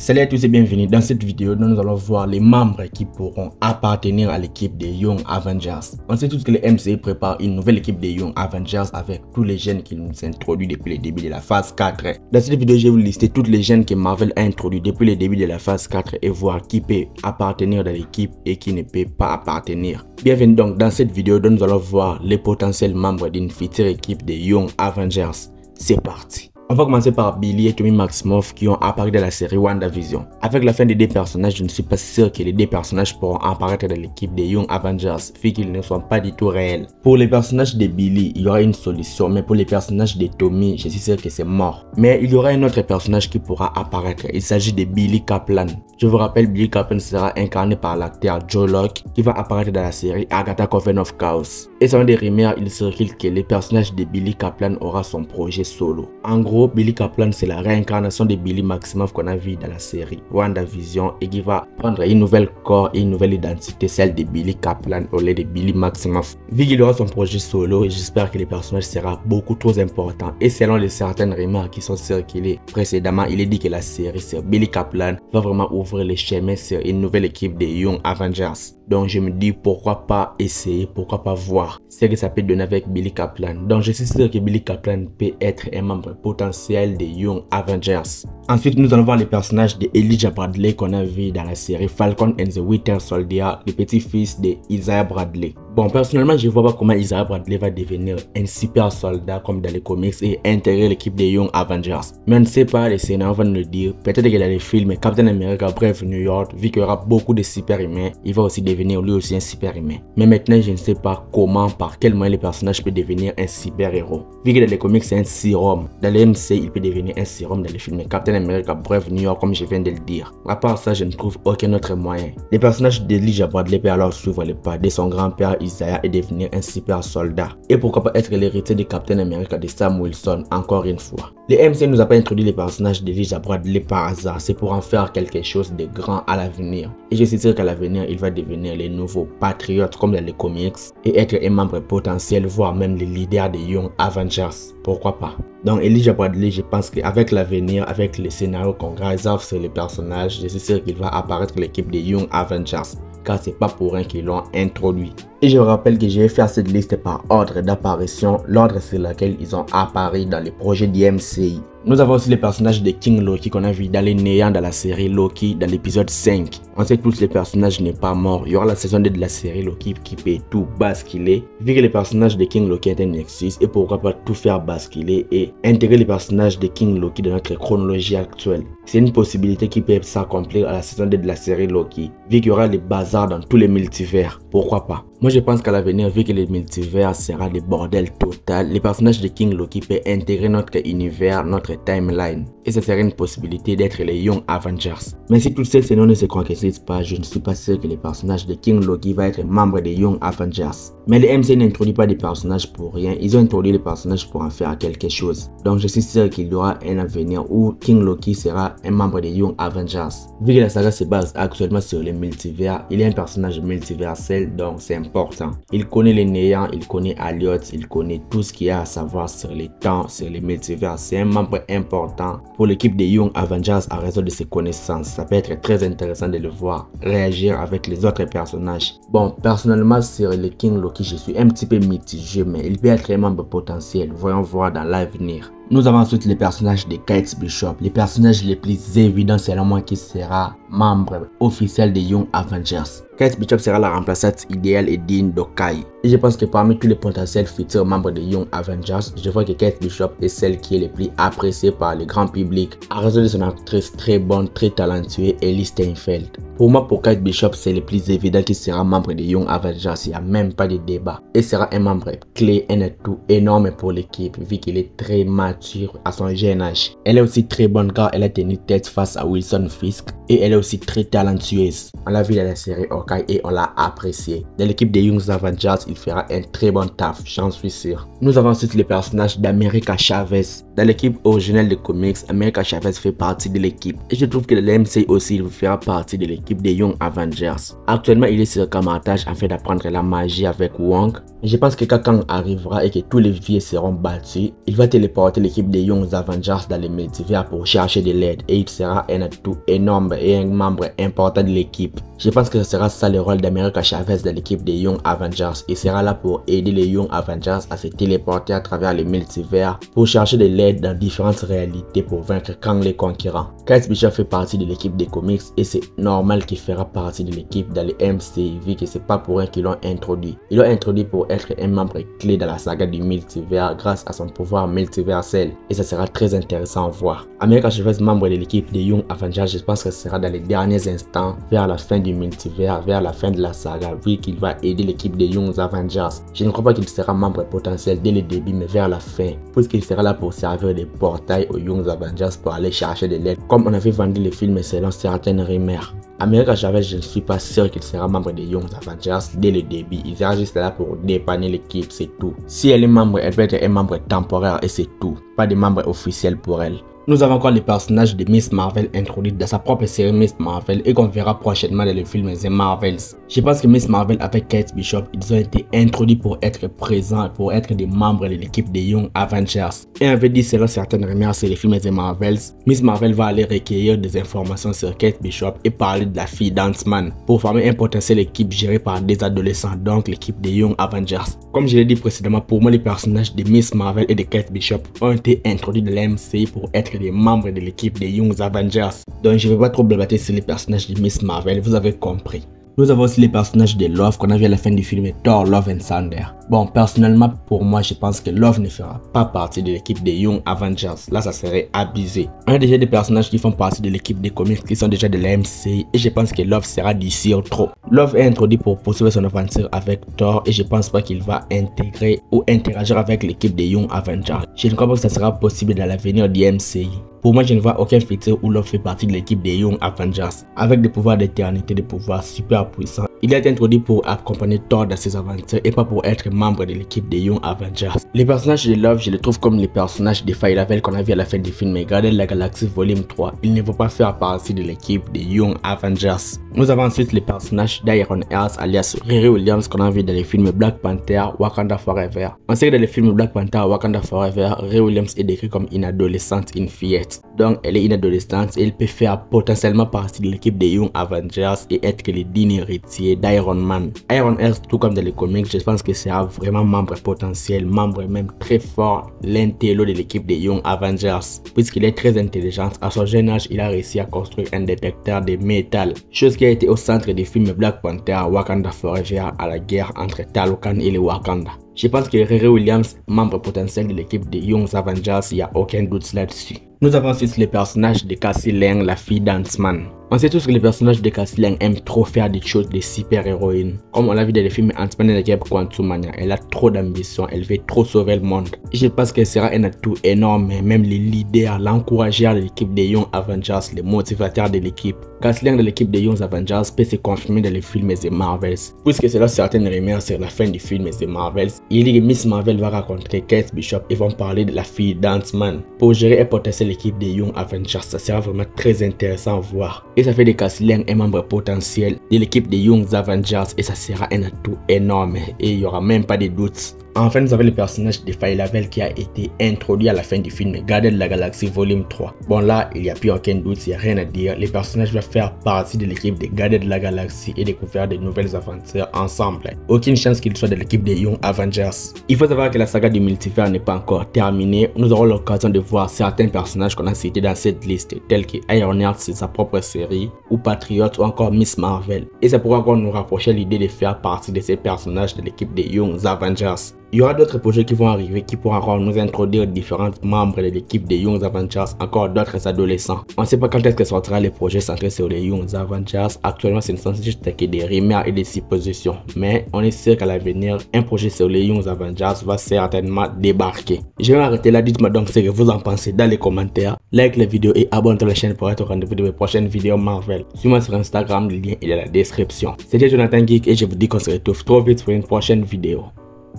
Salut à tous et bienvenue. Dans cette vidéo, nous allons voir les membres qui pourront appartenir à l'équipe des Young Avengers. On sait tous que le MCU prépare une nouvelle équipe des Young Avengers avec tous les jeunes qu'il nous introduit depuis le début de la phase 4. Dans cette vidéo, je vais vous lister toutes les jeunes que Marvel a introduits depuis le début de la phase 4 et voir qui peut appartenir dans l'équipe et qui ne peut pas appartenir. Bienvenue donc dans cette vidéo dont nous allons voir les potentiels membres d'une future équipe des Young Avengers. C'est parti. On va commencer par Billy et Tommy Maximoff qui ont apparu dans la série WandaVision. Avec la fin des deux personnages, je ne suis pas sûr que les deux personnages pourront apparaître dans l'équipe des Young Avengers, vu qu'ils ne sont pas du tout réels. Pour les personnages de Billy, il y aura une solution, mais pour les personnages de Tommy, je suis sûr que c'est mort. Mais il y aura un autre personnage qui pourra apparaître, il s'agit de Billy Kaplan. Je vous rappelle, Billy Kaplan sera incarné par l'acteur Joe Locke qui va apparaître dans la série Agatha Coven of Chaos. Et selon des rumeurs, il circule que le personnage de Billy Kaplan aura son projet solo. En gros, Billy Kaplan c'est la réincarnation de Billy Maximoff qu'on a vu dans la série WandaVision et qui va prendre une nouvelle corps et une nouvelle identité, celle de Billy Kaplan au lieu de Billy Maximoff. Vu qu'il aura son projet solo, j'espère que le personnage sera beaucoup trop important et selon les certaines rumeurs qui sont circulées précédemment, il est dit que la série sur Billy Kaplan va vraiment ouvrir les chemins sur une nouvelle équipe des Young Avengers. Donc je me dis pourquoi pas essayer, pourquoi pas voir ce que ça peut donner avec Billy Kaplan. Donc je suis sûr que Billy Kaplan peut être un membre potentiel des Young Avengers. Ensuite nous allons voir les personnages de Elijah Bradley qu'on a vu dans la série Falcon and the Winter Soldier, le petit-fils de Isaiah Bradley. Bon, personnellement, je ne vois pas comment Isaiah Bradley va devenir un super soldat comme dans les comics et intégrer l'équipe des Young Avengers. Mais on ne sait pas, les scénarios vont nous le dire. Peut-être que dans les films Captain America Brave New York, vu qu'il y aura beaucoup de super-humains, il va aussi devenir lui aussi un super-humain. Mais maintenant, je ne sais pas comment, par quel moyen le personnage peut devenir un super-héros. Vu que dans les comics, c'est un sérum. Dans les MC, il peut devenir un sérum dans les films Captain America Brave New York, comme je viens de le dire. À part ça, je ne trouve aucun autre moyen. Les personnages d'Elijah Bradley peuvent alors suivre les pas de son grand-père Isaiah et devenir un super soldat. Et pourquoi pas être l'héritier de Captain America de Sam Wilson encore une fois. Le MC nous a pas introduit les personnages d'Elijah Bradley par hasard, c'est pour en faire quelque chose de grand à l'avenir. Et je suis sûr qu'à l'avenir, il va devenir les nouveaux patriotes comme dans les comics et être un membre potentiel, voire même le leader des Young Avengers. Pourquoi pas? Donc Elijah Bradley, je pense qu'avec l'avenir, avec les scénarios qu'on réserve sur les personnages, je suis sûr qu'il va apparaître l'équipe des Young Avengers. Car c'est pas pour rien qu'ils l'ont introduit. Et je vous rappelle que je vais faire cette liste par ordre d'apparition, l'ordre sur lequel ils ont apparu dans les projets du MCU. Nous avons aussi les personnages de King Loki qu'on a vu dans les néants dans la série Loki dans l'épisode 5. On sait que tous les personnages n'est pas mort. Il y aura la saison 2 de la série Loki qui peut tout basculer. Vu que les personnages de King Loki est un Nexus et pourquoi pas tout faire basculer et intégrer les personnages de King Loki dans notre chronologie actuelle. C'est une possibilité qui peut s'accomplir à la saison 2 de la série Loki. Vu qu'il y aura les bazars dans tous les multivers. Pourquoi pas? Moi je pense qu'à l'avenir, vu que les multivers sera des bordels total, les personnages de King Loki peuvent intégrer notre univers, notre timeline. Et ça serait une possibilité d'être les Young Avengers. Mais si toutes ces scénarios ne se concrétisent pas, je ne suis pas sûr que les personnages de King Loki vont être membres des Young Avengers. Mais les MC n'introduit pas des personnages pour rien, ils ont introduit les personnages pour en faire quelque chose. Donc je suis sûr qu'il y aura un avenir où King Loki sera un membre des Young Avengers. Vu que la saga se base actuellement sur les multivers, il est un personnage multiversel, donc c'est important. Il connaît les néants, il connaît Elliot, il connaît tout ce qu'il y a à savoir sur les temps, sur les multivers. C'est un membre important pour l'équipe des Young Avengers à raison de ses connaissances. Ça peut être très intéressant de le voir réagir avec les autres personnages. Bon, personnellement sur le King Loki, je suis un petit peu mitigé, mais il peut être un membre potentiel. Voyons voir dans l'avenir. Nous avons ensuite les personnages de Kate Bishop, les personnages les plus évidents selon moi qui sera membre officiel des Young Avengers. Kate Bishop sera la remplaçante idéale et digne d'Hawkeye. Et je pense que parmi tous les potentiels futurs membres des Young Avengers, je vois que Kate Bishop est celle qui est le plus appréciée par le grand public à raison de son actrice très bonne, très talentueuse, Ellie Steinfeld. Pour moi, pour Kate Bishop, c'est le plus évident qu'il sera membre des Young Avengers, il n'y a même pas de débat. Et sera un membre clé, un atout énorme pour l'équipe vu qu'il est très mature à son jeune âge. Elle est aussi très bonne car elle a tenu tête face à Wilson Fisk et elle est aussi très talentueuse. On l'a vu dans la série Hawkeye et on l'a apprécié. Dans l'équipe des Young Avengers, il fera un très bon taf, j'en suis sûr. Nous avons ensuite les personnages d'America Chavez. Dans l'équipe originelle de comics, America Chavez fait partie de l'équipe. Et je trouve que dans l'MCU aussi, il fera partie de l'équipe. l'équipe des Young Avengers. Actuellement, il est sur Kamatage afin d'apprendre la magie avec Wong. Je pense que quand Kang arrivera et que tous les vieux seront battus, il va téléporter l'équipe des Young Avengers dans les multivers pour chercher de l'aide et il sera un atout énorme et un membre important de l'équipe. Je pense que ce sera ça le rôle d'America Chavez dans l'équipe des Young Avengers. Il sera là pour aider les Young Avengers à se téléporter à travers les multivers pour chercher de l'aide dans différentes réalités pour vaincre Kang les Conquérants. Kate Bishop fait partie de l'équipe des comics et c'est normal qu'il fera partie de l'équipe dans les MCU vu que c'est pas pour rien qu'ils l'ont introduit. Ils l'ont introduit pour être un membre clé dans la saga du multivers grâce à son pouvoir multiversel et ça sera très intéressant à voir. America Chavez, membre de l'équipe des Young Avengers, je pense que ce sera dans les derniers instants vers la fin du multivers, vers la fin de la saga vu qu'il va aider l'équipe des Young Avengers. Je ne crois pas qu'il sera membre potentiel dès le début mais vers la fin puisqu'il sera là pour servir de portail aux Young Avengers pour aller chercher de l'aide comme on avait vendu le film selon certaines rumeurs. America Chavez, je ne suis pas sûr qu'il sera membre des Young Avengers dès le début. Il sera juste là pour dépanner l'équipe, c'est tout. Si elle est membre, elle peut être un membre temporaire et c'est tout. Pas de membre officiel pour elle. Nous avons encore les personnages de Miss Marvel introduits dans sa propre série Miss Marvel et qu'on verra prochainement dans le film The Marvels. Je pense que Miss Marvel avec Kate Bishop, ils ont été introduits pour être présents, pour être des membres de l'équipe des Young Avengers. Et on avait dit selon certaines rumeurs sur les films The Marvels, Miss Marvel va aller recueillir des informations sur Kate Bishop et parler de la fille d'Ant-Man pour former un potentiel équipe gérée par des adolescents, donc l'équipe des Young Avengers. Comme je l'ai dit précédemment, pour moi les personnages de Miss Marvel et de Kate Bishop ont été introduits dans l'MCU pour être des membres de l'équipe des Young Avengers. Donc je ne vais pas trop blablater sur les personnages de Miss Marvel, vous avez compris. Nous avons aussi les personnages de Love qu'on a vu à la fin du film Thor Love and Thunder. Bon, personnellement, pour moi, je pense que Love ne fera pas partie de l'équipe des Young Avengers. Là, ça serait abusé. On a déjà des personnages qui font partie de l'équipe des comics qui sont déjà de la MCU et je pense que Love sera d'ici trop. Love est introduit pour poursuivre son aventure avec Thor et je pense pas qu'il va intégrer ou interagir avec l'équipe des Young Avengers. Je ne crois pas que ça sera possible dans l'avenir du MCU. Pour moi, je ne vois aucun futur où Love fait partie de l'équipe des Young Avengers. Avec des pouvoirs d'éternité, des pouvoirs super puissants, il est introduit pour accompagner Thor dans ses aventures et pas pour être membre de l'équipe des Young Avengers. Les personnages de Love, je les trouve comme les personnages de Fire Level qu'on a vu à la fin du film Gardiens de la Galaxie Volume 3. Ils ne vont pas faire partie de l'équipe des Young Avengers. Nous avons ensuite les personnages d'Iron Heart alias Riri Williams qu'on a vu dans les films Black Panther, Wakanda Forever. On sait que dans les films Black Panther, Wakanda Forever, Riri Williams est décrit comme une adolescente, une fillette. Donc elle est une adolescente et elle peut faire potentiellement partie de l'équipe des Young Avengers et être le digne héritier d'Iron Man. Iron Heart, tout comme dans les comics, je pense que sera vraiment membre potentiel, membre même très fort, l'intello de l'équipe des Young Avengers. Puisqu'il est très intelligent, à son jeune âge, il a réussi à construire un détecteur de métal. Chose qui a été au centre des films Black Panther, Wakanda Forever à la guerre entre Talokan et les Wakanda. Je pense que Riri Williams, membre potentiel de l'équipe des Young Avengers, il n'y a aucun doute là-dessus. Nous avons aussi les personnages de Cassie Lang, la fille d'Ant-Man. On sait tous que les personnages de Cassie Lang aiment trop faire des choses de super-héroïnes. Comme on l'a vu dans les films Ant-Man et la guerre Quantumania, elle a trop d'ambition, elle veut trop sauver le monde. Et je pense qu'elle sera un atout énorme, même les leaders, l'encourageur de l'équipe des Young Avengers, les motivateurs de l'équipe. Cassie Lang de l'équipe des Young Avengers peut se confirmer dans les films The Marvels. Puisque c'est là certaines rumeurs sur la fin du film The Marvels, il dit que Miss Marvel va rencontrer Kate Bishop et vont parler de la fille d'Ant-Man. Pour gérer et potentiel l'équipe des Young Avengers, ça sera vraiment très intéressant à voir. Et ça fait de Cassie Lang un membre potentiel de l'équipe des Young Avengers et ça sera un atout énorme et il n'y aura même pas de doute. Enfin, nous avons le personnage de Fire Level qui a été introduit à la fin du film Gardiens de la Galaxie Volume 3. Bon là, il n'y a plus aucun doute, il n'y a rien à dire. Les personnages vont faire partie de l'équipe des Gardiens de la Galaxie et découvrir de nouvelles aventures ensemble. Aucune chance qu'ils soient de l'équipe des Young Avengers. Il faut savoir que la saga du multivers n'est pas encore terminée. Nous aurons l'occasion de voir certains personnages qu'on a cités dans cette liste, tels que Ironheart, c'est sa propre série, ou Patriot, ou encore Miss Marvel. Et c'est pourquoi on nous rapprochait l'idée de faire partie de ces personnages de l'équipe des Young Avengers. Il y aura d'autres projets qui vont arriver qui pourront encore nous introduire différents membres de l'équipe des Young Avengers, encore d'autres adolescents. On ne sait pas quand est-ce que sortira les projets centrés sur les Young Avengers. Actuellement, ce ne sont juste que des rumeurs et des suppositions. Mais on est sûr qu'à l'avenir, un projet sur les Young Avengers va certainement débarquer. Je vais m'arrêter là. Dites-moi donc ce que vous en pensez dans les commentaires. Like la vidéo et abonnez-vous à la chaîne pour être au rendez-vous de mes prochaines vidéos Marvel. Suivez-moi sur Instagram, le lien est dans la description. C'était Jonathan Geek et je vous dis qu'on se retrouve trop vite pour une prochaine vidéo.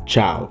Ciao.